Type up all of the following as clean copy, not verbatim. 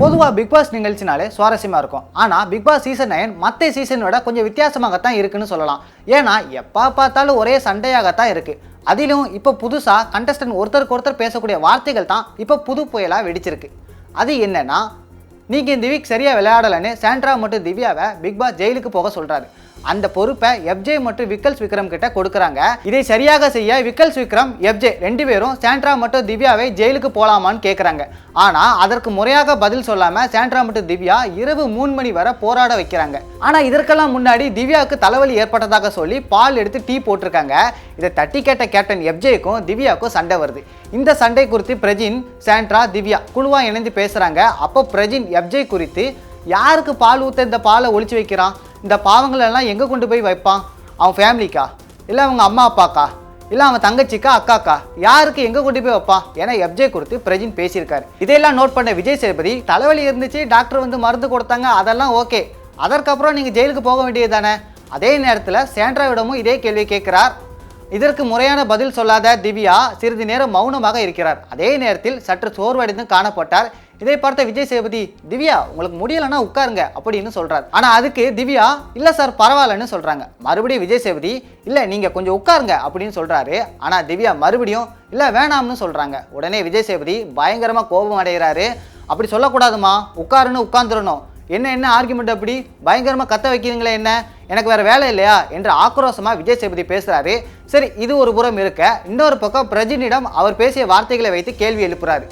பொதுவாக big pass நிகழ்ச்சினாலே சுவாரஸ்யமாக இருக்கும். ஆனால் பிக் பாஸ் சீசன் 9 மற்ற சீசனோட கொஞ்சம் வித்தியாசமாகத்தான் இருக்குன்னு சொல்லலாம். ஏன்னா எப்போ பார்த்தாலும் ஒரே சண்டையாகத்தான் இருக்குது. அதிலும் இப்போ புதுசாக கண்டஸ்டன்ட் ஒருத்தருக்கு ஒருத்தர் பேசக்கூடிய வார்த்தைகள் தான் இப்போ புது புயலாக வெடிச்சிருக்கு. அது என்னன்னா, நீங்கள் இந்த வீக் சரியாக விளையாடலைன்னு சாண்ட்ரா மற்றும் திவ்யாவை பிக் பாஸ் ஜெயிலுக்கு போக சொல்கிறாரு. அந்த பொறுப்பை எஃப்ஜே மற்றும் விக்கல்ஸ் விக்ரம் கிட்ட கொடுக்குறாங்க. இதை சரியாக செய்ய விக்கல்ஸ் விக்ரம் எஃப்ஜே 2 பேரும் சாண்ட்ரா மற்றும் திவ்யாவை ஜெயிலுக்கு போகலாமான்னு கேட்குறாங்க. ஆனால் அதற்கு முறையாக பதில் சொல்லாமல் சாண்ட்ரா மற்றும் திவ்யா இரவு 3 மணி வரை போராட வைக்கிறாங்க. ஆனால் இதற்கெல்லாம் முன்னாடி திவ்யாவுக்கு தலைவலி ஏற்பட்டதாக சொல்லி பால் எடுத்து டீ போட்டிருக்காங்க. இதை தட்டி கேட்ட கேப்டன் எஃப்ஜேக்கும் திவ்யாவுக்கும் சண்டை வருது. இந்த சண்டை குறித்து பிரஜின், சாண்ட்ரா, திவ்யா குழுவாக இணைந்து பேசுகிறாங்க. அப்போ பிரஜின் எஃப்ஜே குறித்து, யாருக்கு பால் ஊற்ற இந்த பாலை ஒழிச்சு வைக்கிறான், இந்த பாவங்களெல்லாம் எங்கே கொண்டு போய் வைப்பான், அவன் ஃபேமிலிக்கா, இல்லை அவங்க அம்மா அப்பாக்கா, இல்லை அவன் தங்கச்சிக்கா அக்காக்கா, யாருக்கு எங்கே கொண்டு போய் வைப்பான் என எஃப்ஜே கொடுத்து பிரஜின் பேசியிருக்காரு. இதையெல்லாம் நோட் பண்ண விஜய் சேதுபதி, தலைவலி இருந்துச்சு, டாக்டர் வந்து மருந்து கொடுத்தாங்க, அதெல்லாம் ஓகே, அதற்கப்புறம் நீங்கள் ஜெயிலுக்கு போக வேண்டியது தானே. அதே நேரத்தில் சாண்ட்ராவிடமும் இதே கேள்வி கேட்குறார். இதற்கு முறையான பதில் சொல்லாத திவ்யா சிறிது நேரம் மௌனமாக இருக்கிறார். அதே நேரத்தில் சற்று சோர்வடைந்து காணப்பட்டார். இதை பார்த்த விஜய் சேதுபதி, திவ்யா உங்களுக்கு முடியலைன்னா உட்காருங்க அப்படின்னு சொல்றாரு. ஆனால் அதுக்கு திவ்யா, இல்லை சார் பரவாயில்லன்னு சொல்றாங்க. மறுபடியும் விஜய் சேதுபதி, இல்லை நீங்கள் கொஞ்சம் உட்காருங்க அப்படின்னு சொல்றாரு. ஆனால் திவ்யா மறுபடியும் இல்லை வேணாம்னு சொல்றாங்க. உடனே விஜய் சேதுபதி பயங்கரமாக கோபம் அடைகிறாரு. அப்படி சொல்லக்கூடாதுமா, உட்காருன்னு உட்காந்துடணும், என்ன ஆர்குமெண்ட் அப்படி பயங்கரமாக கத்த வைக்கிறீங்களே, என்ன எனக்கு வேறு வேலை இல்லையா என்று ஆக்ரோஷமாக விஜய் சேதுபதி பேசுகிறாரு. சரி, இது ஒரு புறம் இருக்க, இன்னொரு பக்கம் பிரஜினிடம் அவர் பேசிய வார்த்தைகளை வைத்து கேள்வி எழுப்புறாரு.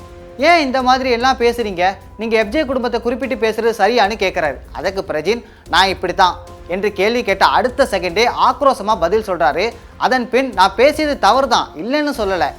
ஏன் இந்த மாதிரி எல்லாம் பேசுகிறீங்க, நீங்கள் எஃப்ஜே குடும்பத்தை குறிப்பிட்டு பேசுகிறது சரியானு கேட்குறாரு. அதுக்கு பிரஜின், நான் இப்படி தான் என்று கேள்வி கேட்ட அடுத்த செகண்டே ஆக்ரோஷமாக பதில் சொல்கிறாரு. அதன் பின், நான் பேசியது தவறு தான், இல்லைன்னு சொல்லலை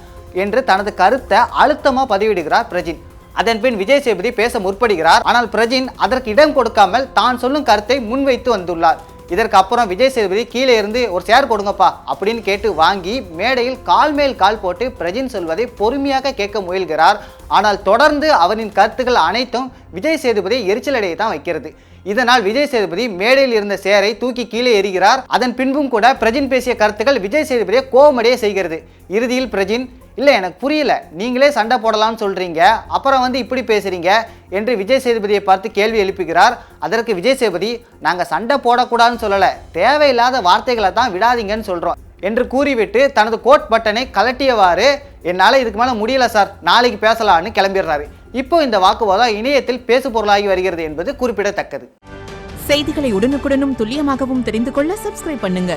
என்று தனது கருத்தை அழுத்தமாக பதிவிடுகிறார் பிரஜின். அதன் பின் விஜய் சேதுபதி பேச முற்படுகிறார். ஆனால் பிரஜின் அதற்கு இடம் கொடுக்காமல் தான் சொல்லும் கருத்தை முன்வைத்து வந்துள்ளார். இதற்கு அப்புறம் விஜய் சேதுபதி கீழே இருந்து ஒரு சேர் கொடுங்கப்பா அப்படின்னு கேட்டு வாங்கி மேடையில் கால் மேல் கால் போட்டு பிரஜின் சொல்வதை பொறுமையாக கேட்க முயல்கிறார். ஆனால் தொடர்ந்து அவரின் கருத்துக்கள் அனைத்தும் விஜய் சேதுபதியை எரிச்சலடைய தான் வைக்கிறது. இதனால் விஜய் சேதுபதி மேடையில் இருந்த சேரை தூக்கி கீழே எறிகிறார். அதன் பின்பும் கூட பிரஜின் பேசிய கருத்துக்கள் விஜய் சேதுபதியை கோபமடைய செய்கிறது. இறுதியில் பிரஜின், இல்லை எனக்கு புரியல, நீங்களே சண்டை போடலாம்னு சொல்கிறீங்க, அப்புறம் வந்து இப்படி பேசுகிறீங்க என்று விஜய் சேதுபதியை பார்த்து கேள்வி எழுப்புகிறார். அதற்கு விஜய் சேதுபதி, நாங்கள் சண்டை போடக்கூடாதுன்னு சொல்லலை, தேவையில்லாத வார்த்தைகளை தான் விடாதீங்கன்னு சொல்கிறோம் என்று கூறிவிட்டு தனது கோட் பட்டனை கலட்டியவாறு, என்னால் இதுக்கு மேலே முடியல சார், நாளைக்கு பேசலான்னு கிளம்பிடுறாரு. இப்போ இந்த வாக்குவாதம் இணையத்தில் பேசு பொருளாகி வருகிறது என்பது குறிப்பிடத்தக்கது. செய்திகளை உடனுக்குடனும் துல்லியமாகவும் தெரிந்து கொள்ள சப்ஸ்கிரைப் பண்ணுங்க.